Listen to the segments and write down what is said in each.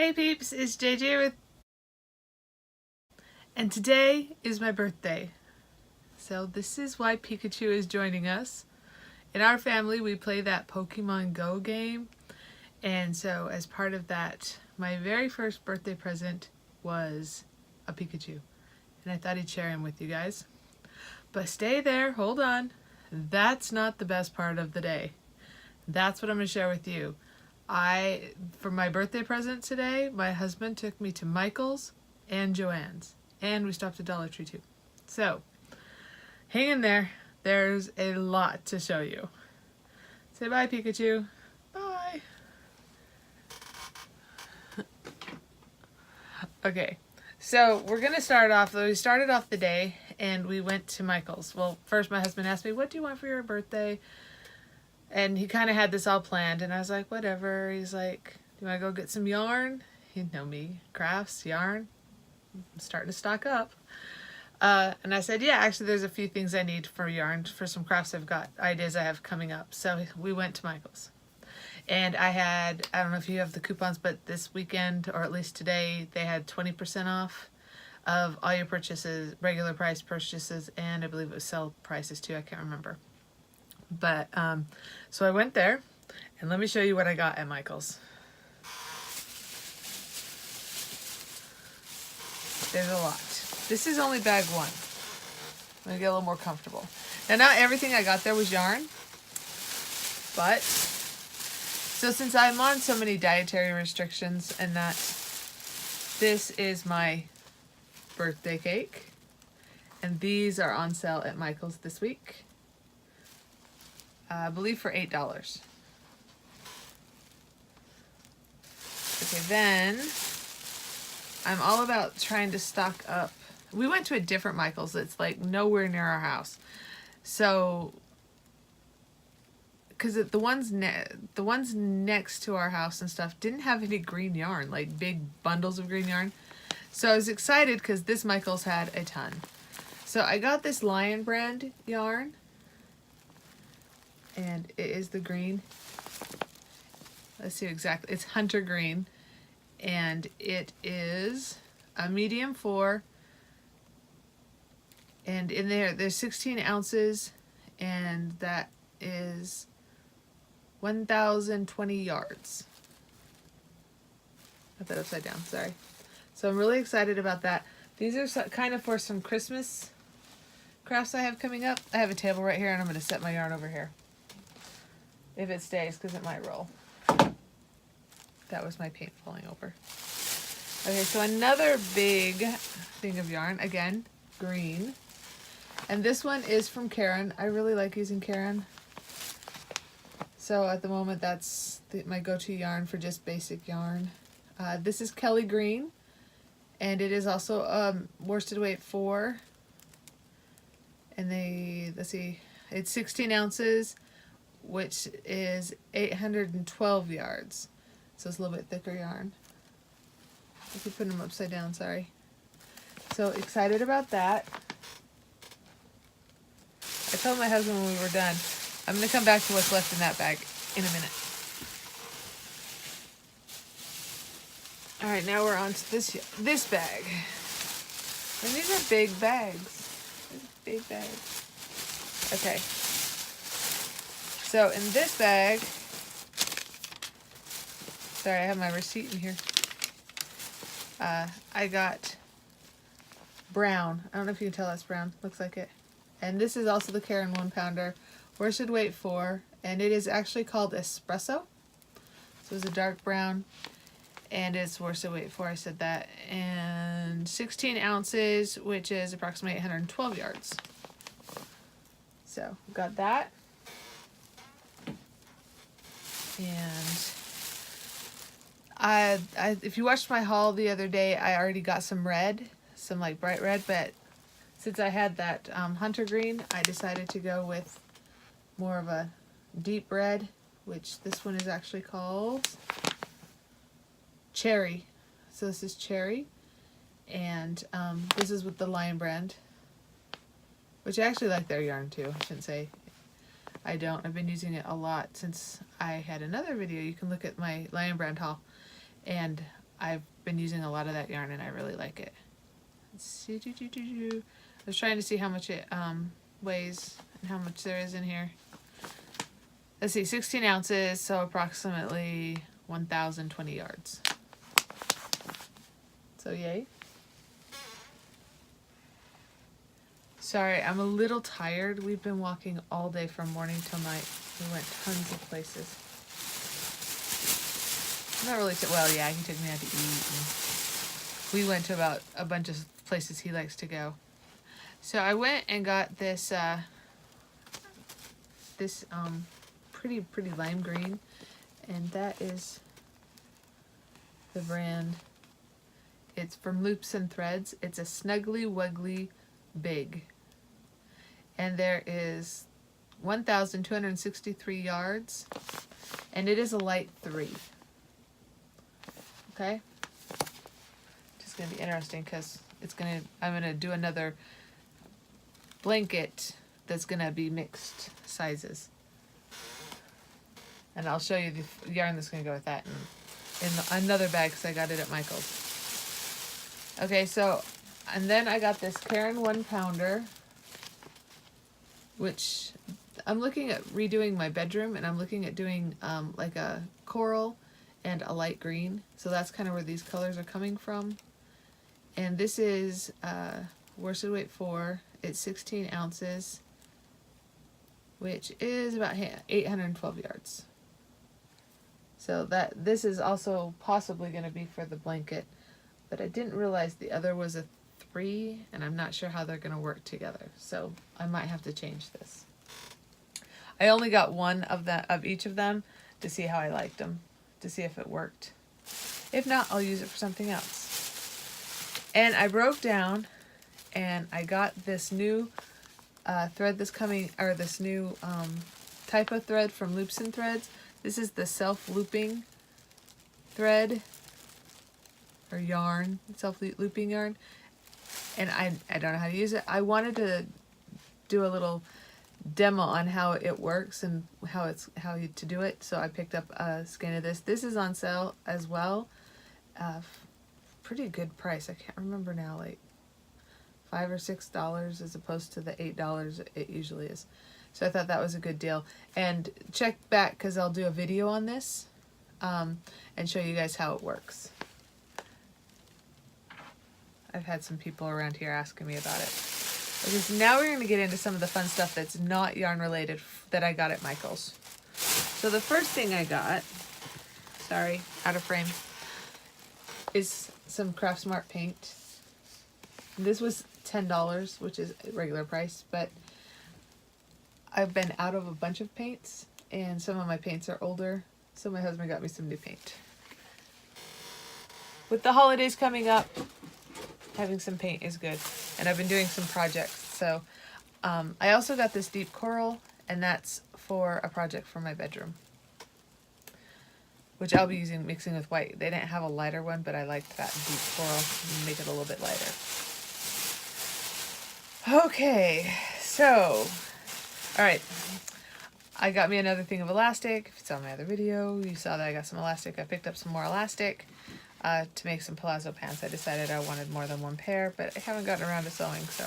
Hey peeps, it's JJ and today is my birthday. So this is why Pikachu is joining us. In our family we play that Pokemon Go game, and so as part of that, my very first birthday present was a Pikachu. And I thought I'd share him with you guys. But stay there, hold on. That's not the best part of the day. That's what I'm going to share with you. For my birthday present today, my husband took me to Michael's and Joanns. And we stopped at Dollar Tree too. So, hang in there. There's a lot to show you. Say bye, Pikachu. Bye. Okay, so we're going to start off, we started off the day and we went to Michael's. Well, first my husband asked me, what do you want for your birthday? And he kind of had this all planned, and I was like, whatever. He's like, do you want to go get some yarn? You know me, crafts, yarn. I'm starting to stock up. And I said, yeah, actually there's a few things I need for yarn for some crafts I've got, ideas I have coming up. So we went to Michael's. And I don't know if you have the coupons, but this weekend, or at least today, they had 20% off of all your purchases, regular price purchases, and I believe it was sale prices too, I can't remember. But, so I went there, and let me show you what I got at Michael's. There's a lot. This is only bag one. I'm gonna get a little more comfortable. Now, not everything I got there was yarn, but, so since I'm on so many dietary restrictions and that, this is my birthday cake, and these are on sale at Michael's this week. I believe for $8. Okay, then I'm all about trying to stock up. We went to a different Michael's that's like nowhere near our house. So, because the ones next to our house and stuff didn't have any green yarn, like big bundles of green yarn. So I was excited because this Michael's had a ton. So I got this Lion brand yarn. And it is the green. Let's see exactly. It's hunter green. And it is a medium 4. And in there's 16 ounces. And that is 1,020 yards. I put that upside down, sorry. So I'm really excited about that. These are kind of for some Christmas crafts I have coming up. I have a table right here and I'm going to set my yarn over here. If it stays, because it might roll. That was my paint falling over. Okay, so another big thing of yarn. Again, green. And this one is from Karen. I really like using Karen. So at the moment, that's my go-to yarn for just basic yarn. This is Kelly Green. And it is also worsted weight 4. And let's see, it's 16 ounces. Which is 812 yards. So it's a little bit thicker yarn. I keep putting them upside down, sorry. So excited about that. I told my husband when we were done, I'm going to come back to what's left in that bag in a minute. Alright, now we're on to this bag. And these are big bags. These are big bags. Okay. So in this bag, sorry, I have my receipt in here. I got brown. I don't know if you can tell that's brown. Looks like it. And this is also the Karen 1-pounder. Worsted weight 4. And it is actually called espresso. So it's a dark brown. And it's worsted weight 4. I said that. And 16 ounces, which is approximately 812 yards. So got that. And if you watched my haul the other day, I already got some red, some like bright red, but since I had that hunter green, I decided to go with more of a deep red, which this one is actually called Cherry. So this is Cherry, and this is with the Lion brand, which I actually like their yarn too. I shouldn't say I don't. I've been using it a lot since I had another video. You can look at my Lion brand haul. And I've been using a lot of that yarn and I really like it. Let's see, I was trying to see how much it weighs and how much there is in here. Let's see, 16 ounces, so approximately 1,020 yards. So yay. Sorry, I'm a little tired. We've been walking all day from morning till night. We went tons of places. Not really, well, yeah, he took me out to eat. And we went to about a bunch of places he likes to go. So I went and got this, pretty lime green. And that is the brand. It's from Loops and Threads. It's a Snuggly Wuggly Big. And there is 1,263 yards. And it is a light 3. Okay? Just going to be interesting because I'm going to do another blanket that's going to be mixed sizes. And I'll show you the yarn that's going to go with that in another bag because I got it at Michael's. Okay, so, and then I got this Karen 1-pounder, which I'm looking at redoing my bedroom, and I'm looking at doing like a coral and a light green. So that's kind of where these colors are coming from. And this is worsted weight 4. It's 16 ounces, which is about 812 yards. So this is also possibly going to be for the blanket. But I didn't realize the other was a 3, and I'm not sure how they're going to work together. So I might have to change this. I only got one of each of them to see how I liked them, to see if it worked. If not, I'll use it for something else. And I broke down, and I got this new thread that's coming, or this new type of thread from Loops and Threads. This is the self-looping thread. Or yarn, self-looping yarn, and I don't know how to use it. I wanted to do a little demo on how it works and how to do it, so I picked up a skein of this. This is on sale as well, pretty good price. I can't remember now, like $5 or $6 as opposed to the $8 it usually is. So I thought that was a good deal. And check back because I'll do a video on this and show you guys how it works. I've had some people around here asking me about it. Okay, so now we're going to get into some of the fun stuff that's not yarn related that I got at Michael's. So the first thing I got, sorry, out of frame, is some Craft Smart paint. This was $10, which is regular price, but I've been out of a bunch of paints, and some of my paints are older, so my husband got me some new paint. With the holidays coming up, having some paint is good, and I've been doing some projects. So I also got this deep coral, and that's for a project for my bedroom, which I'll be mixing with white. They didn't have a lighter one, but I liked that deep coral and make it a little bit lighter. Okay, so all right, I got me another thing of elastic. If you saw my other video, you saw that I got some elastic. I picked up some more elastic to make some palazzo pants. I decided I wanted more than one pair, but I haven't gotten around to sewing, so.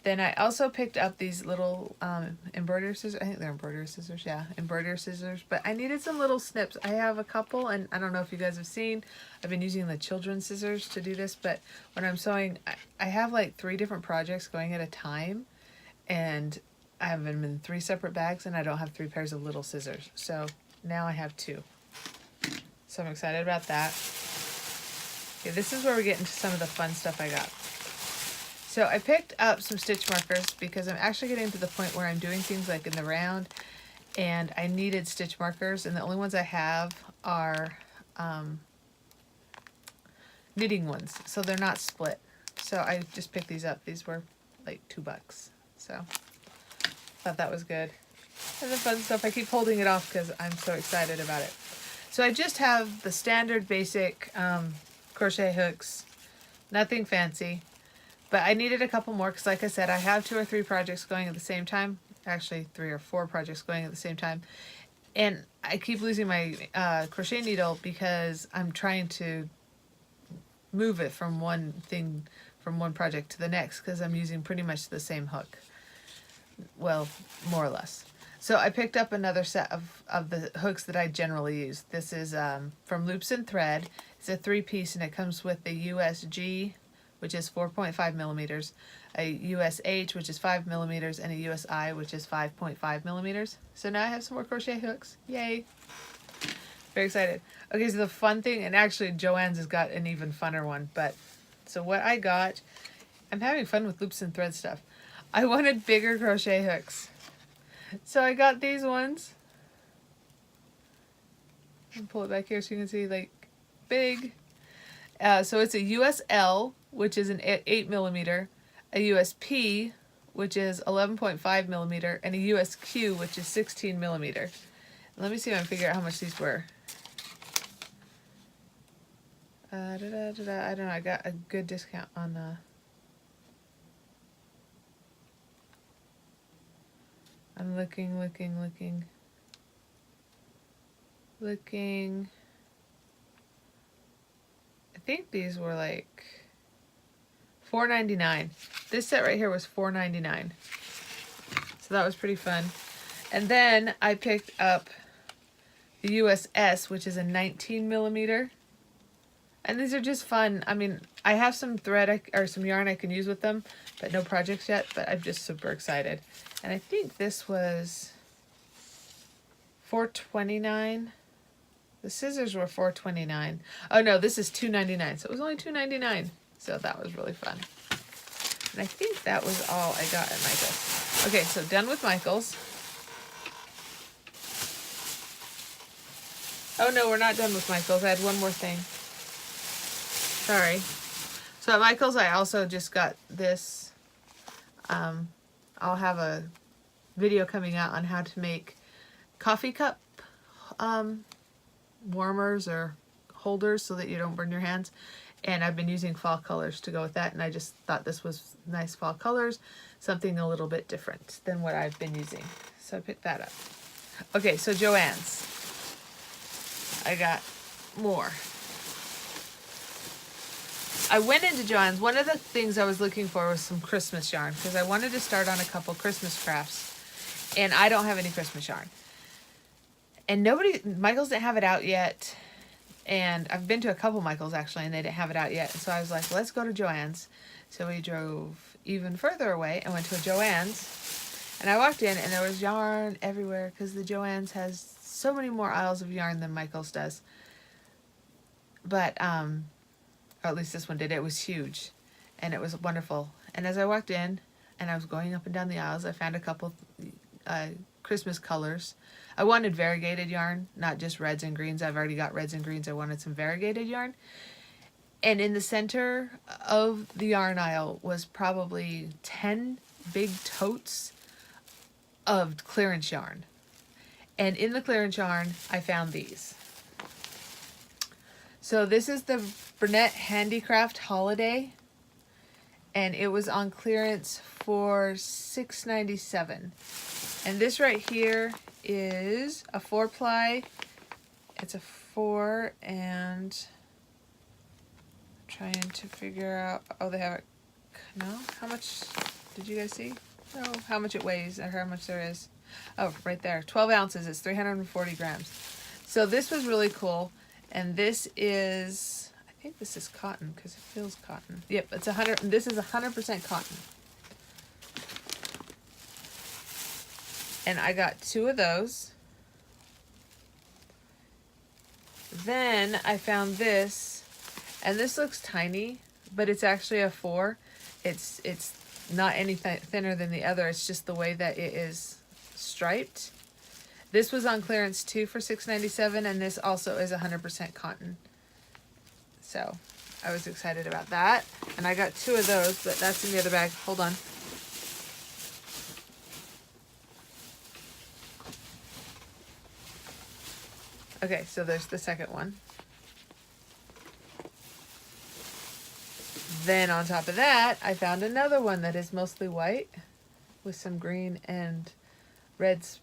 Then I also picked up these little embroidery scissors. I think they're embroidery scissors, yeah, embroidery scissors. But I needed some little snips. I have a couple, and I don't know if you guys have seen, I've been using the children's scissors to do this, but when I'm sewing, I have like 3 different projects going at a time, and I have them in 3 separate bags, and I don't have 3 pairs of little scissors. So now I have 2. So I'm excited about that. Okay, this is where we get into some of the fun stuff I got. So I picked up some stitch markers because I'm actually getting to the point where I'm doing things like in the round, and I needed stitch markers, and the only ones I have are knitting ones, so they're not split. So I just picked these up. These were like $2, so thought that was good. And the fun stuff, I keep holding it off because I'm so excited about it. So I just have the standard basic crochet hooks, nothing fancy, but I needed a couple more because, like I said, I have 2 or 3 projects going at the same time, actually 3 or 4 projects going at the same time, And I keep losing my crochet needle because I'm trying to move it from one thing, from one project to the next, because I'm using pretty much the same hook. Well, more or less. So I picked up another set of the hooks that I generally use. This is from Loops and Thread. It's a 3-piece and it comes with the USG, which is 4.5 millimeters, a USH, which is 5 millimeters, and a USI, which is 5.5 millimeters. So now I have some more crochet hooks. Yay! Very excited. Okay, so the fun thing, and actually Joanns has got an even funner one, but so what I got, I'm having fun with Loops and Thread stuff. I wanted bigger crochet hooks. So I got these ones. I'll pull it back here so you can see, like, big. So it's a USL, which is an 8 millimeter, a USP, which is 11.5 millimeter, and a USQ, which is 16 millimeter. Let me see if I can figure out how much these were. I don't know, I got a good discount on I'm looking. I think these were like $4.99. This set right here was $4.99. So that was pretty fun. And then I picked up the USS, which is a 19 millimeter. And these are just fun. I mean, I have some thread or some yarn I can use with them, but no projects yet, but I'm just super excited. And I think this was $4.29. The scissors were $4.29. Oh no, this is $2.99. So it was only $2.99. So that was really fun. And I think that was all I got at Michael's. Okay, so done with Michael's. Oh no, we're not done with Michael's. I had one more thing. Sorry. So at Michael's, I also just got this. I'll have a video coming out on how to make coffee cup warmers or holders so that you don't burn your hands. And I've been using fall colors to go with that, and I just thought this was nice fall colors, something a little bit different than what I've been using. So I picked that up. Okay, so Joanns. I got more. I went into Joanns. One of the things I was looking for was some Christmas yarn because I wanted to start on a couple Christmas crafts, and I don't have any Christmas yarn. And Michael's didn't have it out yet. And I've been to a couple Michael's actually, and they didn't have it out yet. And so I was like, let's go to Joann's. So we drove even further away and went to a Joann's. And I walked in and there was yarn everywhere because the Joann's has so many more aisles of yarn than Michael's does. But, or at least this one did. It was huge and it was wonderful. And as I walked in and I was going up and down the aisles, I found a couple Christmas colors. I wanted variegated yarn, not just reds and greens. I've already got reds and greens. I wanted some variegated yarn. And in the center of the yarn aisle was probably 10 big totes of clearance yarn. And in the clearance yarn, I found these. So this is the Burnett Handicraft Holiday. And it was on clearance for $6.97. And this right here is a 4-ply. It's a 4, and I'm trying to figure out, oh, they have it, no? How much, did you guys see? No, how much it weighs or how much there is. Oh, right there, 12 ounces, it's 340 grams. So this was really cool, and this is, I think this is cotton because it feels cotton. Yep, it's 100, this is 100% cotton. And I got 2 of those. Then I found this, and this looks tiny, but it's actually a 4. It's not any thinner than the other. It's just the way that it is striped. This was on clearance too for $6.97, and this also is 100% cotton. So I was excited about that. And I got 2 of those, but that's in the other bag. Hold on. Okay, so there's the second one. Then on top of that, I found another one that is mostly white with some green and reds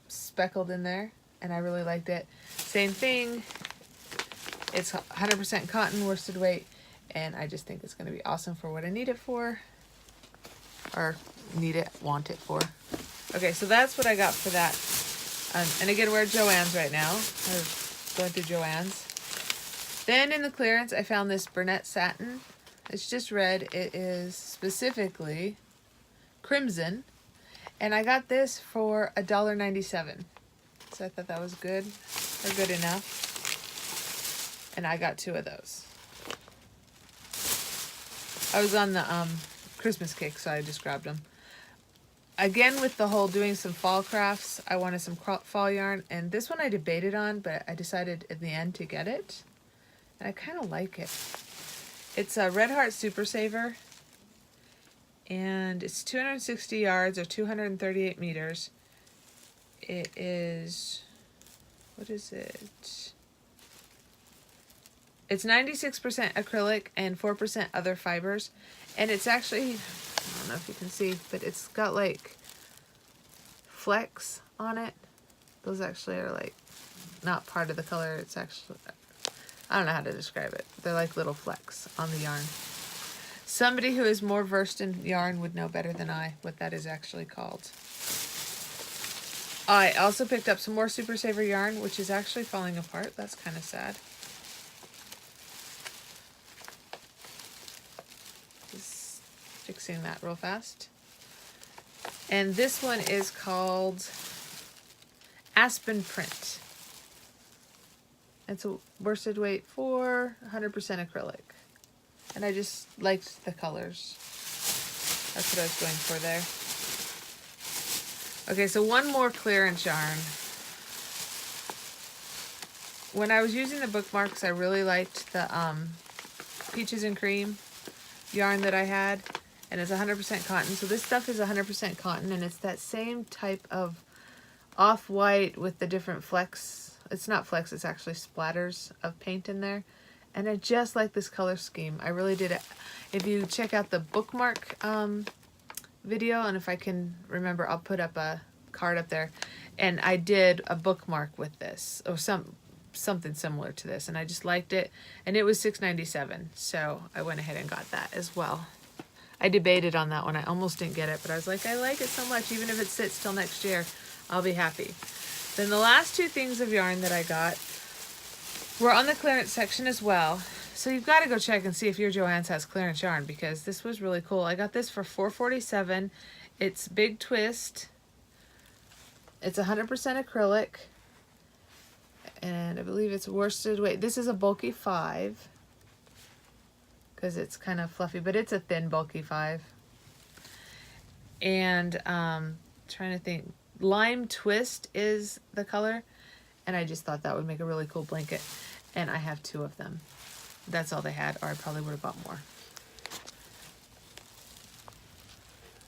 speckled in there. and I really liked it. Same thing. It's 100% cotton worsted weight, and I just think it's going to be awesome for what I need it for, or want it for. Okay, so that's what I got for that. And again, we're at Joann's right now. I'm going through Joann's. Then in the clearance, I found this Burnett satin. It's just red. It is specifically crimson. And I got this for $1.97. So I thought that was good, or good enough. And I got 2 of those. I was on the Christmas kick, so I just grabbed them. Again, with the whole doing some fall crafts, I wanted some fall yarn. And this one I debated on, but I decided in the end to get it. And I kind of like it. It's a Red Heart Super Saver. And it's 260 yards or 238 meters. It is, what is it? It's 96% acrylic and 4% other fibers. And it's actually, I don't know if you can see, but it's got like flecks on it. Those actually are like not part of the color. It's actually, I don't know how to describe it. They're like little flecks on the yarn. Somebody who is more versed in yarn would know better than I what that is actually called. I also picked up some more Super Saver yarn, which is actually falling apart. That's kind of sad. Just fixing that real fast. And this one is called Aspen Print. It's a worsted weight for 100% acrylic. And I just liked the colors. That's what I was going for there. Okay, so one more clearance yarn. When I was using the bookmarks, I really liked the Peaches and Cream yarn that I had. And it's 100% cotton. So this stuff is 100% cotton. And it's that same type of off-white with the different flecks. It's not flecks, it's actually splatters of paint in there. And I just like this color scheme. I really did it. If you check out the bookmark video, and if I can remember, I'll put up a card up there. And I did a bookmark with this, or something similar to this, and I just liked it. And it was $6.97, so I went ahead and got that as well. I debated on that one. I almost didn't get it, but I was like, I like it so much. Even if it sits till next year, I'll be happy. Then the last 2 things of yarn that I got were on the clearance section as well. So you've got to go check and see if your Joann's has clearance yarn, because this was really cool. I got this for $4.47. It's Big Twist. It's 100% acrylic. And I believe it's worsted weight. This is a bulky 5. Because it's kind of fluffy, but it's a thin bulky 5. And trying to think. Lime Twist is the color. And I just thought that would make a really cool blanket. And I have 2 of them. That's all they had, or I probably would have bought more.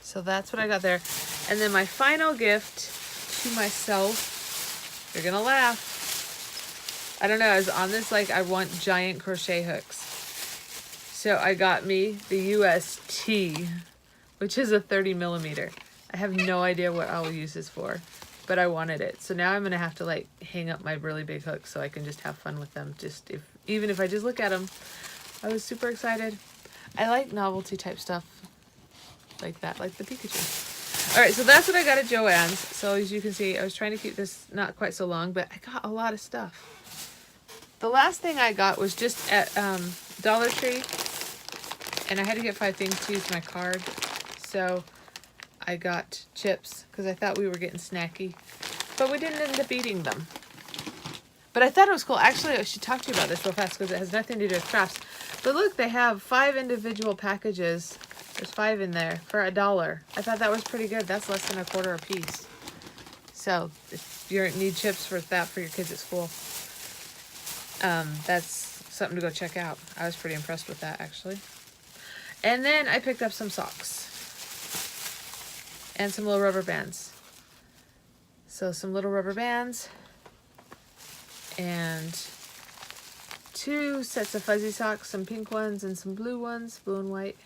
So that's what I got there. And then my final gift to myself, you're gonna laugh. I don't know, I was on this like I want giant crochet hooks. So I got me the UST, which is a 30mm. I have no idea what I'll use this for, but I wanted it. So now I'm gonna have to like hang up my really big hooks so I can just have fun with them. Even if I just look at them. I was super excited. I like novelty type stuff like that, like the Pikachu. All right, so that's what I got at Joann's. So as you can see, I was trying to keep this not quite so long, but I got a lot of stuff. The last thing I got was just at Dollar Tree, and I had to get 5 things to use my card. So I got chips because I thought we were getting snacky, but we didn't end up eating them. But I thought it was cool. Actually, I should talk to you about this real fast because it has nothing to do with crafts. But look, they have 5 individual packages. There's 5 in there for $1. I thought that was pretty good. That's less than $1 a piece. So if you need chips for your kids at school, that's something to go check out. I was pretty impressed with that, actually. And then I picked up some socks and some little rubber bands. So some little rubber bands and 2 sets of fuzzy socks, some pink ones and some blue ones, blue and white,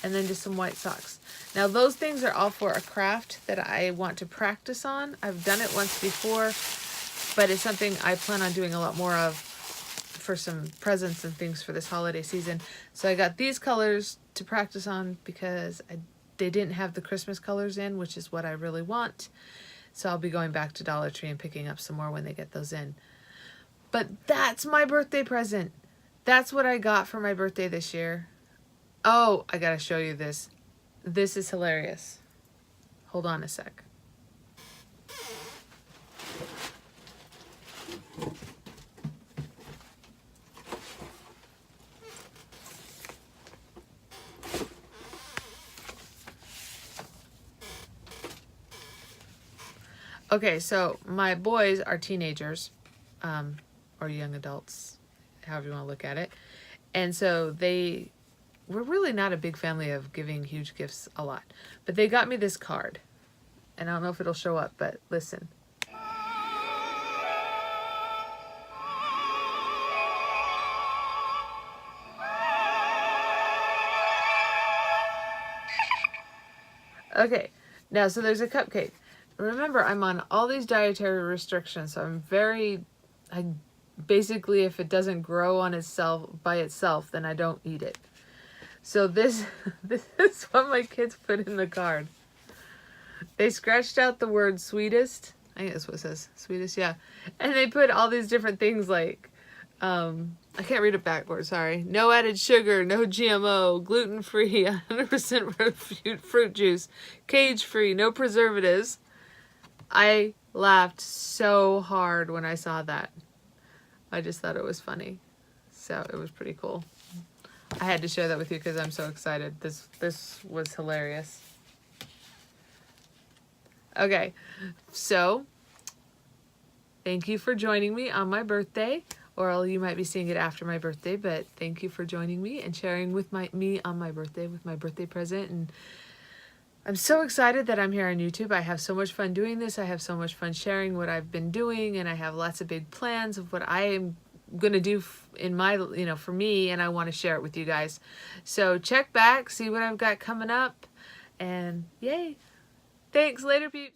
and then just some white socks. Now those things are all for a craft that I want to practice on. I've done it once before, but it's something I plan on doing a lot more of for some presents and things for this holiday season. So I got these colors to practice on because they didn't have the Christmas colors in, which is what I really want. So I'll be going back to Dollar Tree and picking up some more when they get those in. But that's my birthday present. That's what I got for my birthday this year. Oh, I gotta show you this. This is hilarious. Hold on a sec. Okay, so my boys are teenagers, or young adults, however you want to look at it. And so we're really not a big family of giving huge gifts a lot. But they got me this card. And I don't know if it'll show up, but listen. Okay, now so there's a cupcake. Remember, I'm on all these dietary restrictions, so I basically, if it doesn't grow on itself by itself, then I don't eat it. So this is what my kids put in the card. They scratched out the word sweetest. I think that's what it says, sweetest, yeah. And they put all these different things like, I can't read it backwards, sorry. No added sugar, no GMO, gluten-free, 100% fruit juice, cage-free, no preservatives. I laughed so hard when I saw that. I just thought it was funny. So it was pretty cool. I had to share that with you because I'm so excited. This was hilarious. Okay, so thank you for joining me on my birthday, or you might be seeing it after my birthday, but thank you for joining me and sharing with me on my birthday with my birthday present. And I'm so excited that I'm here on YouTube. I have so much fun doing this. I have so much fun sharing what I've been doing, and I have lots of big plans of what I am going to do in my, for me, and I want to share it with you guys. So check back, see what I've got coming up, and yay. Thanks, later peeps.